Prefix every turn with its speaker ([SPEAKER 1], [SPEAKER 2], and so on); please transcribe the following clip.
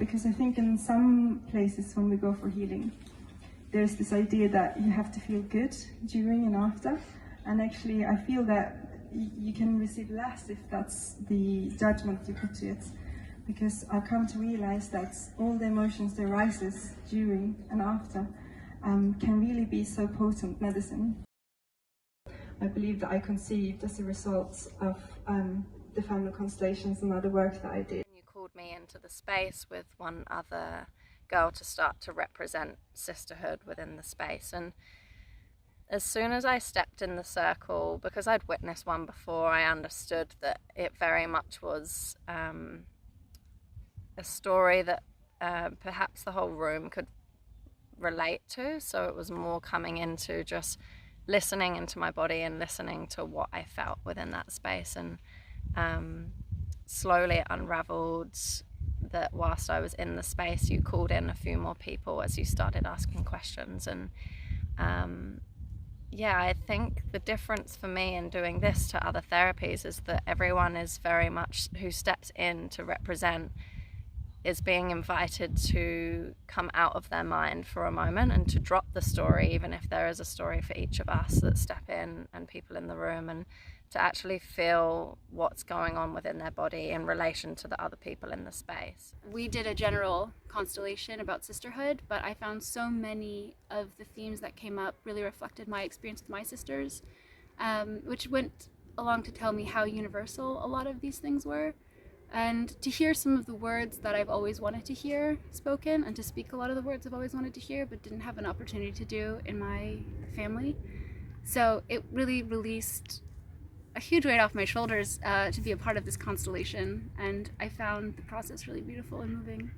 [SPEAKER 1] because I think in some places when we go for healing, there's this idea that you have to feel good during and after, and actually I feel that you can receive less if that's the judgment you put to it, because I come to realize that all the emotions that arises during and after can really be so potent medicine. I believe that I conceived as a result of the Family Constellations and other work that I did.
[SPEAKER 2] You called me into the space with one other girl to start to represent sisterhood within the space, and as soon as I stepped in the circle, because I'd witnessed one before, I understood that it very much was a story that perhaps the whole room could relate to. So it was more coming into just listening into my body and listening to what I felt within that space, and slowly it unraveled that whilst I was in the space, you called in a few more people as you started asking questions. And yeah, I think the difference for me in doing this to other therapies is that everyone is very much, who steps in to represent, is being invited to come out of their mind for a moment and to drop the story, even if there is a story for each of us that step in and people in the room, and to actually feel what's going on within their body in relation to the other people in the space.
[SPEAKER 3] We did a general constellation about sisterhood, but I found so many of the themes that came up really reflected my experience with my sisters, which went along to tell me how universal a lot of these things were. And to hear some of the words that I've always wanted to hear spoken, and to speak a lot of the words I've always wanted to hear but didn't have an opportunity to do in my family. So it really released a huge weight off my shoulders to be a part of this constellation, and I found the process really beautiful and moving.